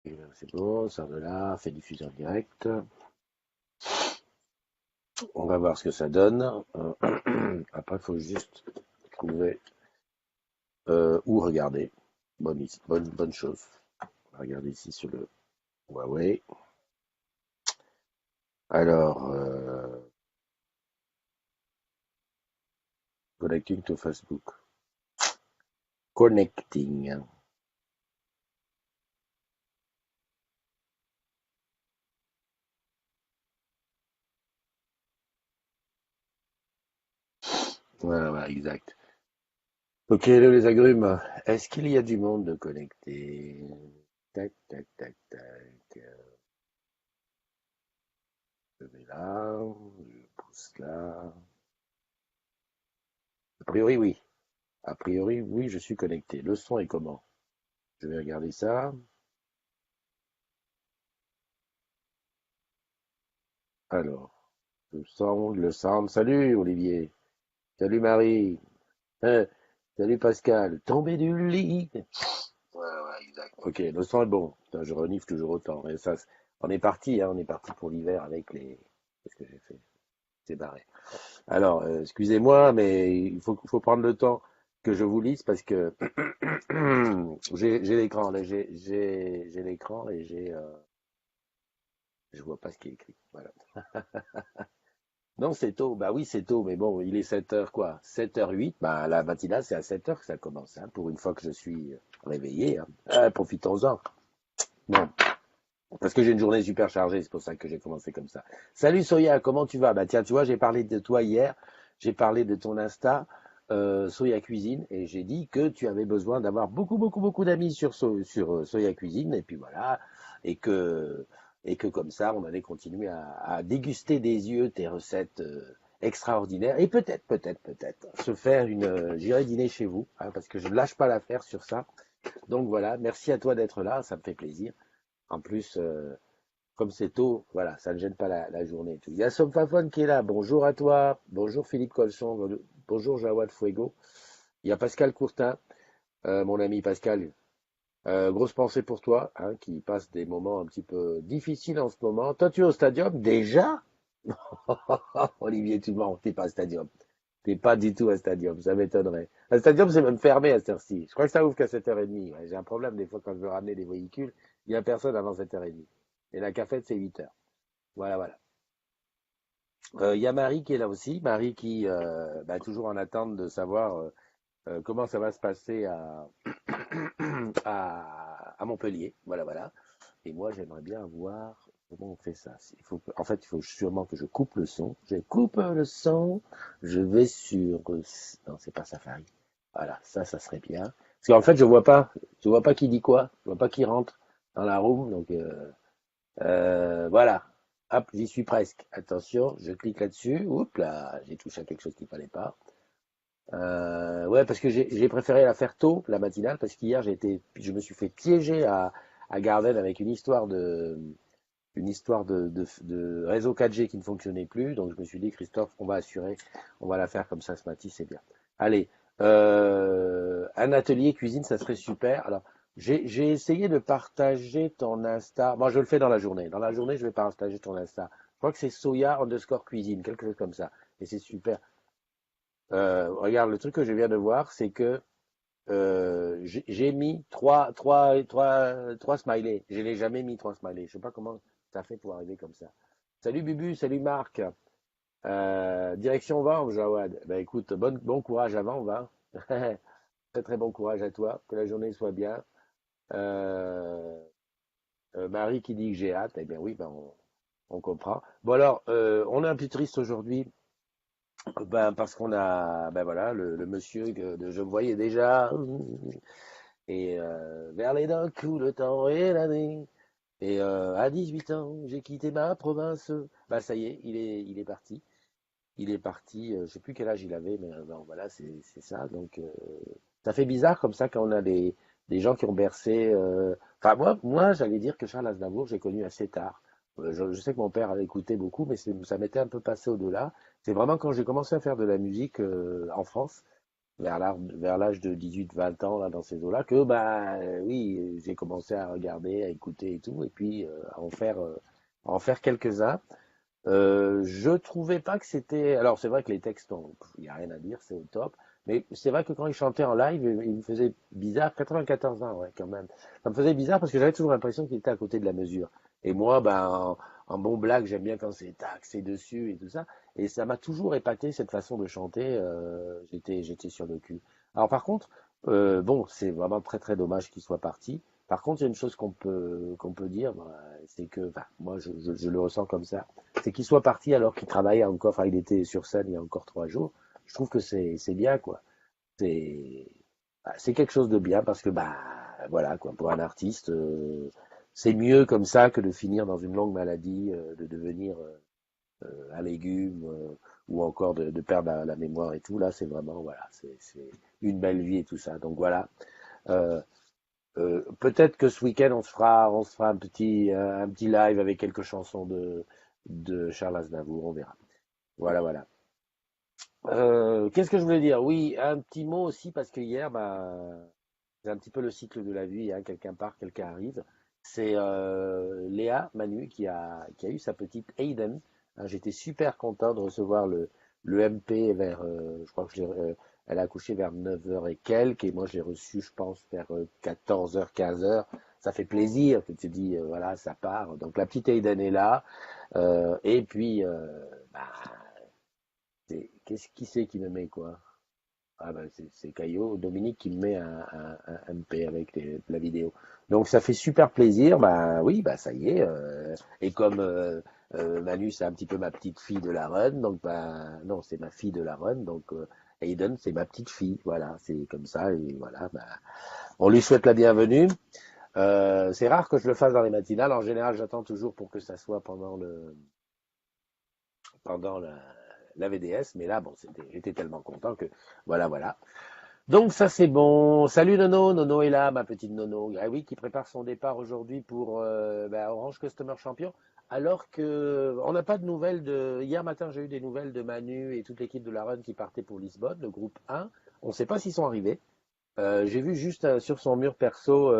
C'est bon, sort de là, fait diffusion directe. On va voir ce que ça donne. Après, il faut juste trouver où regarder. Bonne chose. On va regarder ici sur le Huawei. Alors, connecting to Facebook. Connecting. Voilà, exact. Ok, hello les agrumes. Est-ce qu'il y a du monde connecté? Tac, tac, tac, tac. Je vais là, je pousse là. A priori, oui. A priori, oui, je suis connecté. Le son est comment? Je vais regarder ça. Alors, le sound. Salut Olivier. Salut Marie. Hein, salut Pascal. Tombé du lit. Ouais, exact. Ok, le son est bon. Putain, je renifle toujours autant. Et ça, on est parti, hein, on est parti pour l'hiver avec les. Qu'est-ce que j'ai fait? C'est barré. Alors, excusez-moi, mais faut prendre le temps que je vous lise parce que j'ai l'écran, là, j'ai l'écran et je vois pas ce qui est écrit. Voilà. Non, c'est tôt. Bah oui, c'est tôt, mais bon, il est 7 heures quoi? 7h08. Bah la matinale, c'est à 7 heures que ça commence, hein, pour une fois que je suis réveillé, hein. Profitons-en. Bon, parce que j'ai une journée super chargée, c'est pour ça que j'ai commencé comme ça. Salut Soya, comment tu vas? Bah tiens, tu vois, j'ai parlé de toi hier, j'ai parlé de ton Insta, Soya Cuisine, et j'ai dit que tu avais besoin d'avoir beaucoup d'amis sur Soya Cuisine, et puis voilà, et que, et que comme ça, on allait continuer à déguster des yeux tes recettes extraordinaires, et peut-être, se faire j'irai dîner chez vous, hein, parce que je ne lâche pas l'affaire sur ça. Donc voilà, merci à toi d'être là, ça me fait plaisir. En plus, comme c'est tôt, voilà, ça ne gêne pas la journée et tout. Il y a Somfafone qui est là. Bonjour à toi. Bonjour Philippe Colson. Bonjour Jawad Fuego. Il y a Pascal Courtin, mon ami Pascal. Grosse pensée pour toi, hein, qui passe des moments un petit peu difficiles en ce moment. Toi, tu es au stadium déjà? Olivier, tu mens, t'es pas au stadium. T'es pas du tout à stadium, ça m'étonnerait. Un stadium, c'est même fermé à cette heure-ci. Je crois que ça ouvre qu'à 7h30. Ouais, j'ai un problème des fois quand je veux ramener des véhicules. Il n'y a personne avant 7h30. Et la cafette, c'est 8h. Voilà. Il y a Marie qui est là aussi. Marie qui, bah, toujours en attente de savoir comment ça va se passer à Montpellier. Voilà. Et moi, j'aimerais bien voir comment on fait ça. En fait, il faut sûrement que je coupe le son. Je coupe le son. Je vais sur. Non, c'est pas Safari. Voilà, ça serait bien. Parce qu'en fait, je vois pas qui dit quoi. Je vois pas qui rentre dans la room. Donc, voilà. Hop, j'y suis presque. Attention, je clique là-dessus. Oups là, j'ai touché à quelque chose qu'il fallait pas. Ouais, parce que j'ai préféré la faire tôt, la matinale, parce qu'hier je me suis fait piéger à Garden avec une histoire de réseau 4G qui ne fonctionnait plus. Donc je me suis dit, Christophe, on va assurer, on va la faire comme ça ce matin, c'est bien. Allez, un atelier cuisine, ça serait super. Alors, j'ai essayé de partager ton Insta. Moi, je le fais dans la journée. Dans la journée, je vais partager ton Insta. Je crois que c'est soya underscore cuisine, quelque chose comme ça. Et c'est super. Regarde, le truc que je viens de voir, c'est que j'ai mis trois smileys. Je n'ai jamais mis trois smileys. Je sais pas comment ça fait pour arriver comme ça. Salut Bubu, salut Marc. Direction Vanves, Jawad. Ben écoute, bon courage à Vanves, hein. Très bon courage à toi. Que la journée soit bien. Euh, Marie qui dit que j'ai hâte. Eh bien oui, ben on comprend. Bon alors, on est un peu triste aujourd'hui. Ben parce qu'on a, ben voilà, le monsieur que je voyais déjà. Et vers les d'un coup, le temps et l'année. Et à 18 ans, j'ai quitté ma province. Bah ça y est, il est parti. Il est parti, je sais plus quel âge il avait, mais bon, voilà, c'est ça. Donc ça fait bizarre comme ça quand on a des gens qui ont bercé. Enfin moi j'allais dire que Charles Aznavour, j'ai connu assez tard. Je sais que mon père avait écouté beaucoup, mais ça m'était un peu passé au-delà. C'est vraiment quand j'ai commencé à faire de la musique en France vers l'âge de 18-20 ans, là, dans ces eaux-là, que, bah, oui, j'ai commencé à regarder, à écouter et tout, et puis à en faire quelques-uns. Je trouvais pas que c'était. Alors, c'est vrai que les textes, il n'y a rien à dire, c'est au top. Mais c'est vrai que quand il chantait en live, il me faisait bizarre. 94 ans, ouais, quand même. Ça me faisait bizarre parce que j'avais toujours l'impression qu'il était à côté de la mesure. Et moi, ben, en bon blague, j'aime bien quand c'est tac, c'est dessus et tout ça. Et ça m'a toujours épaté cette façon de chanter. J'étais sur le cul. Alors, par contre, bon, c'est vraiment très très dommage qu'il soit parti. Par contre, il y a une chose qu'on peut dire, c'est que, enfin, moi, je le ressens comme ça, c'est qu'il soit parti alors qu'il travaillait encore, enfin il était sur scène il y a encore 3 jours. Je trouve que c'est bien quoi. C'est c'est quelque chose de bien parce que bah voilà quoi, pour un artiste, c'est mieux comme ça que de finir dans une longue maladie, de devenir un légume ou encore de perdre la mémoire et tout. Là c'est vraiment voilà, c'est une belle vie et tout ça. Donc voilà. Euh, Peut-être que ce week-end on se fera un petit live avec quelques chansons de Charles Aznavour, on verra. Voilà, voilà. Qu'est-ce que je voulais dire? Oui, un petit mot aussi, parce que hier, bah, c'est un petit peu le cycle de la vie, hein, quelqu'un part, quelqu'un arrive. C'est Léa Manu qui a eu sa petite Aiden. Hein, j'étais super content de recevoir le MP vers, je crois que elle a accouché vers 9 heures et quelques, et moi je l'ai reçu, je pense, vers 14 heures, 15 heures. Ça fait plaisir que tu dis, voilà, ça part. Donc la petite Aiden est là. Et puis, bah, qu'est-ce qui c'est qui me met quoi? Ah ben c'est Caillot, Dominique qui me met un MP avec la vidéo. Donc ça fait super plaisir, bah oui, bah ça y est. Et comme Manu c'est un petit peu ma petite fille de la run, donc bah non c'est ma fille de la run, donc Aiden c'est ma petite fille, voilà, c'est comme ça et voilà. Bah, on lui souhaite la bienvenue. C'est rare que je le fasse dans les matinales. En général, j'attends toujours pour que ça soit pendant la VDS, mais là bon, j'étais tellement content que voilà, voilà. Donc ça c'est bon. Salut Nono, Nono est là, ma petite Nono. Ah oui, qui prépare son départ aujourd'hui pour Orange Customer Champion. Alors que on n'a pas de nouvelles de. Hier matin, j'ai eu des nouvelles de Manu et toute l'équipe de la Run qui partait pour Lisbonne, le groupe 1. On ne sait pas s'ils sont arrivés. J'ai vu juste sur son mur perso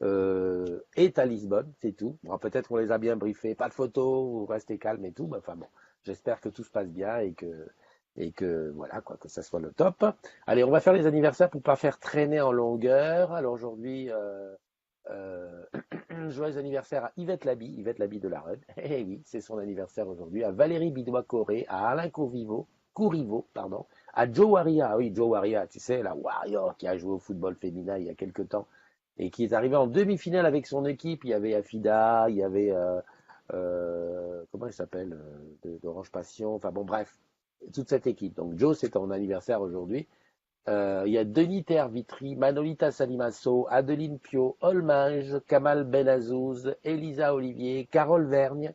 est à Lisbonne, c'est tout. Bon, peut-être qu'on les a bien briefés, pas de photos, vous restez calme et tout. Mais enfin bon, j'espère que tout se passe bien et que voilà quoi, que ça soit le top. Allez, on va faire les anniversaires pour pas faire traîner en longueur. Alors aujourd'hui, euh, joyeux anniversaire à Yvette Labi de la Run. Eh oui, c'est son anniversaire aujourd'hui. À Valérie Bidois-Coré, à Alain Courriveau, pardon, à Joe Waria. Ah oui, Joe Waria, tu sais, la Warrior qui a joué au football féminin il y a quelques temps et qui est arrivé en demi-finale avec son équipe. Il y avait Afida, il y avait comment il s'appelle d'Orange Passion. Enfin bon, bref, toute cette équipe. Donc Joe, c'est ton anniversaire aujourd'hui. Il y a Denis Terre-Vitry, Manolita Salimasso, Adeline Pio, Olminge, Kamal Benazouz, Elisa Olivier, Carole Vergne,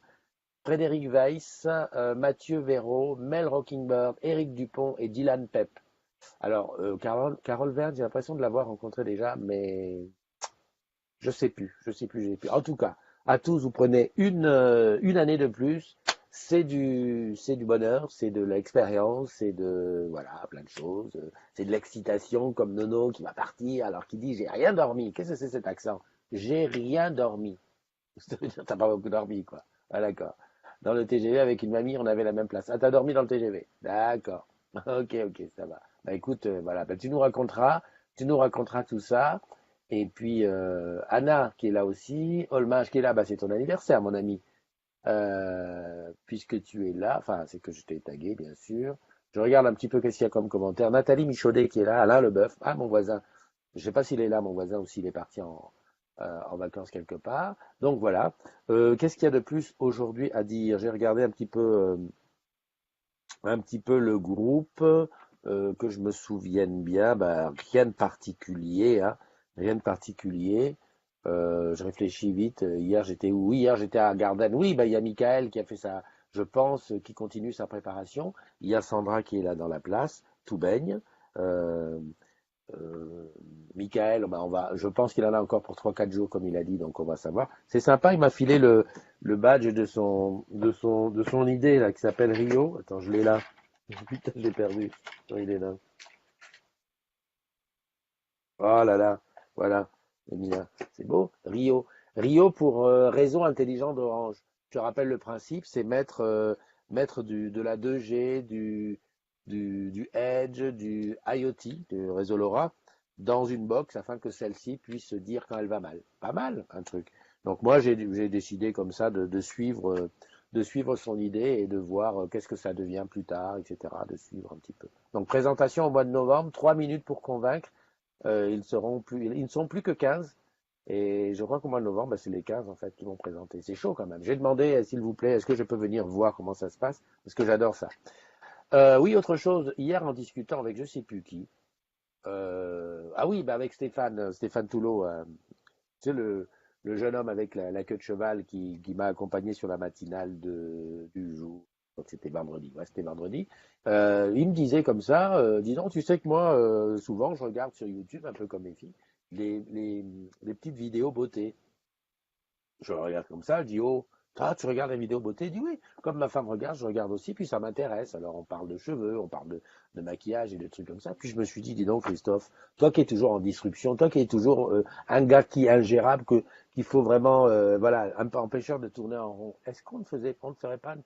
Frédéric Weiss, Mathieu Véraud, Mel Rockingbird, Éric Dupont et Dylan Pep. Alors, Carole Vergne, j'ai l'impression de l'avoir rencontrée déjà, mais je sais plus. En tout cas, à tous, vous prenez une année de plus. C'est du bonheur, c'est de l'expérience, c'est de, voilà, plein de choses. C'est de l'excitation, comme Nono qui va partir alors qu'il dit j'ai rien dormi. Qu'est-ce que c'est cet accent? J'ai rien dormi. Ça veut dire t'as pas beaucoup dormi, quoi. Ah, d'accord. Dans le TGV avec une mamie, on avait la même place. Ah, t'as dormi dans le TGV. D'accord. Ok, ok, ça va. Bah écoute, voilà, bah, tu nous raconteras tout ça. Et puis Anna qui est là aussi, Olmage qui est là, bah c'est ton anniversaire, mon ami. Puisque tu es là, enfin c'est que je t'ai tagué, bien sûr. Je regarde un petit peu qu'est-ce qu'il y a comme commentaire. Nathalie Michaudet qui est là, Alain Leboeuf, ah mon voisin. Je sais pas s'il est là, mon voisin, ou s'il est parti en vacances quelque part. Donc voilà. Qu'est-ce qu'il y a de plus aujourd'hui à dire? J'ai regardé un petit peu le groupe, que je me souvienne bien, bah, rien de particulier, hein, rien de particulier. Je réfléchis vite. Hier j'étais où? Oui, hier j'étais à Gardanne. Oui, bah il y a Michael qui a fait ça, je pense, qui continue sa préparation. Il y a Sandra qui est là dans la place, tout baigne. Euh, euh, Michael, bah, je pense qu'il en a encore pour 3 4 jours, comme il a dit, donc on va savoir. C'est sympa, il m'a filé le badge de son idée, là, qui s'appelle Rio. Attends, je l'ai là. Putain, je l'ai perdu. Non, il est là. Oh là là, voilà, Emilia, c'est beau. Rio. Rio pour réseau intelligent d'Orange. Je te rappelle le principe, c'est mettre de la 2G, du Edge, du IoT, du réseau LoRa, dans une box afin que celle-ci puisse se dire quand elle va mal. Pas mal, un truc. Donc moi, j'ai décidé comme ça de suivre son idée et de voir qu'est-ce que ça devient plus tard, etc. De suivre un petit peu. Donc présentation au mois de novembre, 3 minutes pour convaincre. Ils ne sont plus que 15. Et je crois qu'au mois de novembre, bah, c'est les 15 en fait qui vont présenter. C'est chaud quand même. J'ai demandé, s'il vous plaît, est-ce que je peux venir voir comment ça se passe? Parce que j'adore ça. Oui, autre chose. Hier, en discutant avec je sais plus qui. Ah oui, bah avec Stéphane Toulot, tu sais, le jeune homme avec la queue de cheval qui m'a accompagné sur la matinale du jour. Donc c'était vendredi. Ouais, c'était vendredi. Il me disait comme ça, dis donc, tu sais que moi, souvent, je regarde sur YouTube, un peu comme mes filles, les petites vidéos beauté. Je regarde comme ça, je dis, oh, toi, tu regardes la vidéo beauté? Il dit oui. Comme ma femme regarde, je regarde aussi, puis ça m'intéresse. Alors on parle de cheveux, on parle de maquillage et de trucs comme ça. Puis je me suis dit, dis donc, Christophe, toi qui es toujours en disruption, toi qui es toujours un gars qui est ingérable, qu'il faut vraiment, voilà, un peu empêcheur de tourner en rond. Est-ce on ne ferait pas une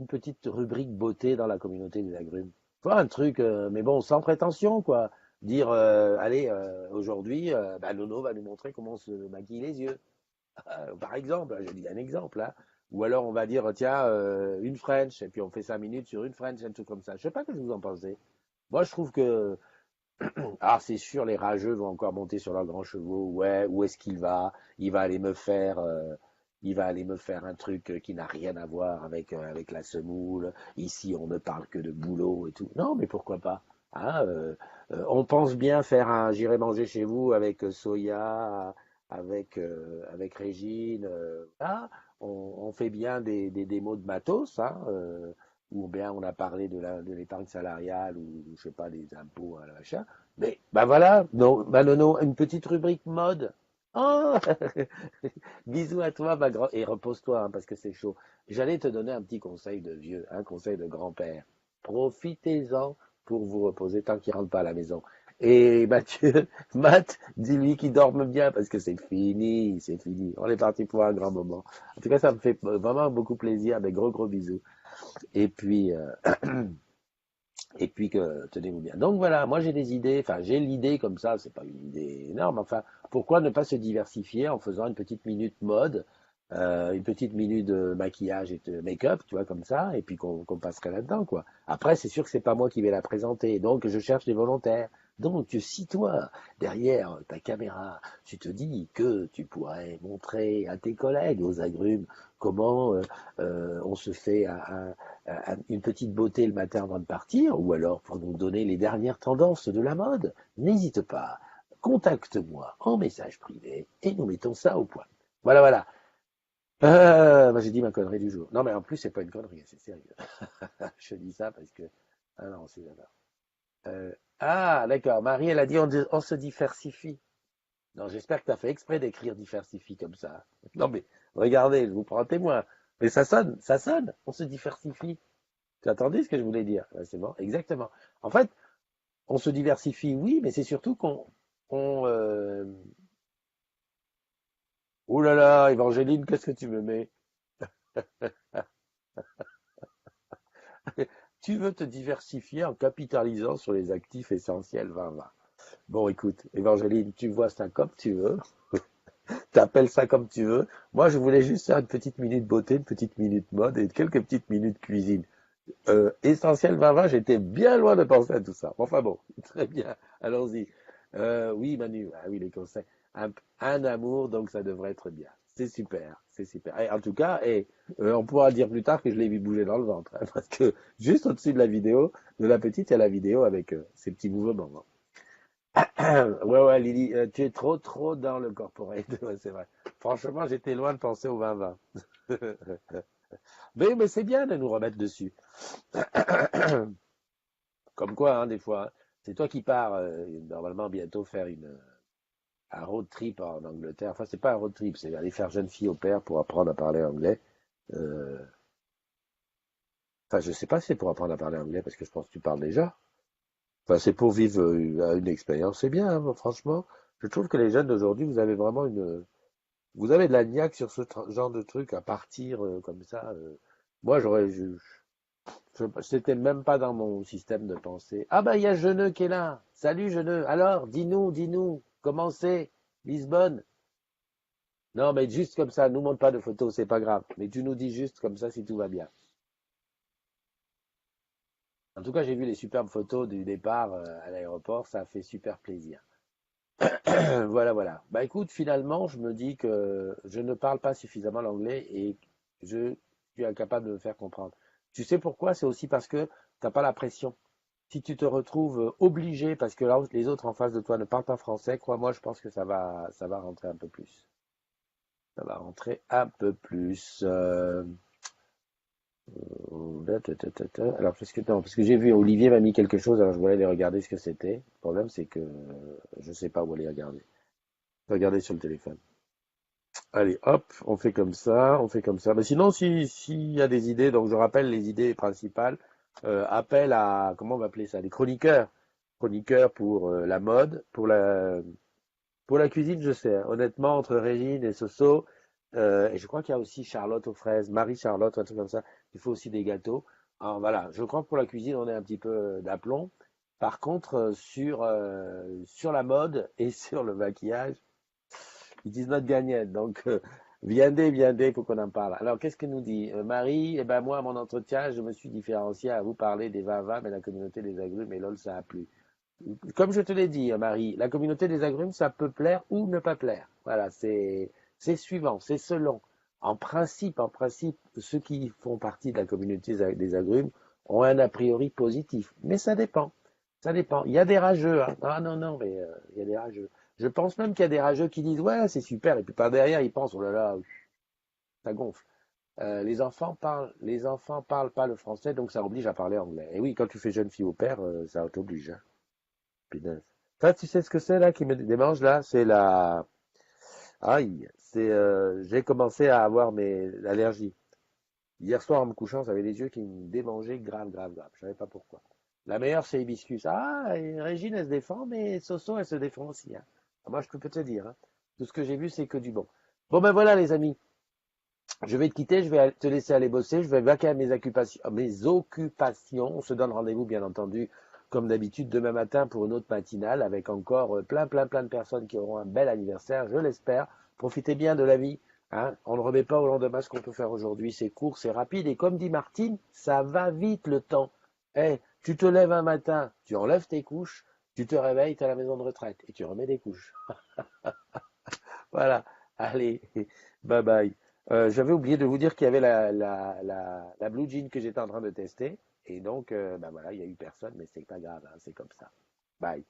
petite rubrique beauté dans la communauté des agrumes? Pas un truc, mais bon, sans prétention, quoi. Dire, allez, aujourd'hui, bah, Nono va nous montrer comment on se maquille les yeux. Par exemple, je dis un exemple, hein. Ou alors on va dire, tiens, une French, et puis on fait 5 minutes sur une French, un truc comme ça. Je sais pas ce que vous en pensez. Moi, je trouve que, c'est sûr, les rageux vont encore monter sur leurs grands chevaux. Ouais, où est-ce qu'il va? Il va aller me faire, il va aller me faire un truc qui n'a rien à voir avec la semoule. Ici, on ne parle que de boulot et tout. Non, mais pourquoi pas? Hein, on pense bien faire j'irai manger chez vous avec Soya, avec Régine. Voilà. On fait bien des démos de matos, hein, ou bien on a parlé de l'épargne salariale ou je sais pas des impôts à l'achat. Mais bah voilà, non, bah non, une petite rubrique mode. Oh bisous à toi, ma grand et repose-toi hein, parce que c'est chaud. J'allais te donner un petit conseil de vieux, un conseil de grand-père. Profitez-en pour vous reposer tant qu'il rentre pas à la maison. Et Mathieu, Matt, dis-lui qu'il dorme bien parce que c'est fini, c'est fini. On est parti pour un grand moment. En tout cas, ça me fait vraiment beaucoup plaisir. Des gros gros bisous. Et puis, que tenez-vous bien. Donc voilà, moi j'ai des idées, enfin j'ai l'idée comme ça, c'est pas une idée énorme, enfin pourquoi ne pas se diversifier en faisant une petite minute mode, une petite minute de maquillage et de make-up, tu vois, comme ça, et puis qu'on passerait là-dedans, quoi. Après, c'est sûr que c'est pas moi qui vais la présenter, donc je cherche des volontaires. Donc, si toi, derrière ta caméra, tu te dis que tu pourrais montrer à tes collègues, aux agrumes, comment on se fait une petite beauté le matin avant de partir, ou alors pour nous donner les dernières tendances de la mode, n'hésite pas, contacte-moi en message privé et nous mettons ça au point. Voilà, voilà. Bah, j'ai dit ma connerie du jour. Non, mais en plus, c'est pas une connerie, c'est sérieux. Je dis ça parce que. Ah non, c'est d'accord. D'accord. Marie, elle a dit on se diversifie. Non, j'espère que tu as fait exprès d'écrire diversifie comme ça. Non, mais regardez, je vous prends témoin. Mais ça sonne, ça sonne. On se diversifie. Tu as entendu ce que je voulais dire? Ouais, c'est bon, exactement. En fait, on se diversifie, oui, mais c'est surtout on, oh là là, Évangéline, qu'est-ce que tu me mets? Tu veux te diversifier en capitalisant sur les actifs essentiels 2020. Bon, écoute, Évangéline, tu vois ça comme tu veux, t'appelles ça comme tu veux. Moi, je voulais juste faire une petite minute beauté, une petite minute mode et quelques petites minutes cuisine. Essentiel 2020, j'étais bien loin de penser à tout ça. Enfin bon, très bien, allons-y. Oui, Manu, ah oui, les conseils. Un amour, donc ça devrait être bien. C'est super, c'est super. Et en tout cas, on pourra dire plus tard que je l'ai vu bouger dans le ventre, hein, parce que juste au-dessus de la vidéo, de la petite, il y a la vidéo avec ces petits mouvements. Ouais, ouais, Lily, tu es trop, trop dans le corporate, ouais, c'est vrai. Franchement, j'étais loin de penser au 2020. Mais c'est bien de nous remettre dessus. Comme quoi, hein, des fois, hein. C'est toi qui pars normalement bientôt faire un road trip en Angleterre. Enfin, c'est pas un road trip, c'est aller faire jeune fille au père pour apprendre à parler anglais. Euh, Enfin, je sais pas si c'est pour apprendre à parler anglais parce que je pense que tu parles déjà. Enfin, c'est pour vivre une expérience, c'est bien, hein, franchement. Je trouve que les jeunes d'aujourd'hui, vous avez vraiment vous avez de la niaque sur genre de truc à partir comme ça. Moi, c'était même pas dans mon système de pensée. Ah bah, il y a Jeuneux qui est là. Salut Jeuneux. Alors, dis-nous, comment c'est Lisbonne? Non, mais juste comme ça, nous montre pas de photos, c'est pas grave. Mais tu nous dis juste comme ça si tout va bien. En tout cas, j'ai vu les superbes photos du départ à l'aéroport, ça a fait super plaisir. Voilà, voilà. Bah écoute, finalement, je me dis que je ne parle pas suffisamment l'anglais et je suis incapable de me faire comprendre. Tu sais pourquoi? C'est aussi parce que t'as pas la pression. Si tu te retrouves obligé parce que là, les autres en face de toi ne parlent pas français, crois-moi, je pense que ça va rentrer un peu plus. Ça va rentrer un peu plus. Alors, parce que j'ai vu, Olivier m'a mis quelque chose, alors je voulais aller regarder ce que c'était. Le problème, c'est que je sais pas où aller regarder. Regarder sur le téléphone. Allez, hop, on fait comme ça, on fait comme ça. Mais sinon, s'il y a des idées, donc je rappelle les idées principales. Appel à, comment on va appeler ça, des chroniqueurs. Chroniqueurs pour la mode, pour la cuisine, je sais, hein. Honnêtement, entre Régine et Soso, et je crois qu'il y a aussi Charlotte aux fraises, Marie-Charlotte, un truc comme ça. Il faut aussi des gâteaux. Alors voilà, je crois que pour la cuisine, on est un petit peu d'aplomb. Par contre, sur la mode et sur le maquillage, it is not gagné. Donc, viendez, il faut qu'on en parle. Alors, qu'est-ce que nous dit Marie? Eh ben moi, à mon entretien, je me suis différencié à vous parler des vava, mais la communauté des agrumes, et lol, ça a plu. Comme je te l'ai dit, Marie, la communauté des agrumes, ça peut plaire ou ne pas plaire. Voilà, c'est suivant, c'est selon. En principe, ceux qui font partie de la communauté des agrumes ont un a priori positif. Mais ça dépend. Ça dépend. Il y a des rageux, hein. Ah non, non, mais il y a des rageux. Je pense même qu'il y a des rageux qui disent ouais, c'est super, et puis par derrière, ils pensent oh là là, ça gonfle. Les enfants parlent pas le français, donc ça oblige à parler anglais. Et oui, quand tu fais jeune fille au père, ça t'oblige, hein. Punaise. Ça, tu sais ce que c'est là qui me démange là? C'est la. Aïe, j'ai commencé à avoir mes allergies. Hier soir en me couchant, j'avais les yeux qui me démangeaient grave, grave, grave. Je savais pas pourquoi. La meilleure, c'est Hibiscus. Ah, et Régine, elle se défend, mais Soso, elle se défend aussi, hein. Ah, moi, je peux te dire, hein. Tout ce que j'ai vu, c'est que du bon. Bon, ben voilà, les amis. Je vais te quitter, je vais te laisser aller bosser, je vais vaquer à mes occupations. On se donne rendez-vous, bien entendu, comme d'habitude, demain matin pour une autre matinale avec encore plein de personnes qui auront un bel anniversaire, je l'espère. Profitez bien de la vie, hein. On ne remet pas au lendemain ce qu'on peut faire aujourd'hui. C'est court, c'est rapide. Et comme dit Martine, ça va vite le temps. Tu te lèves un matin, tu enlèves tes couches, tu te réveilles, tu es à la maison de retraite et tu remets des couches. Voilà. Allez, bye bye. J'avais oublié de vous dire qu'il y avait la Blue Jean que j'étais en train de tester. Et donc, bah voilà, il n'y a eu personne, mais c'est pas grave, hein, c'est comme ça. Bye.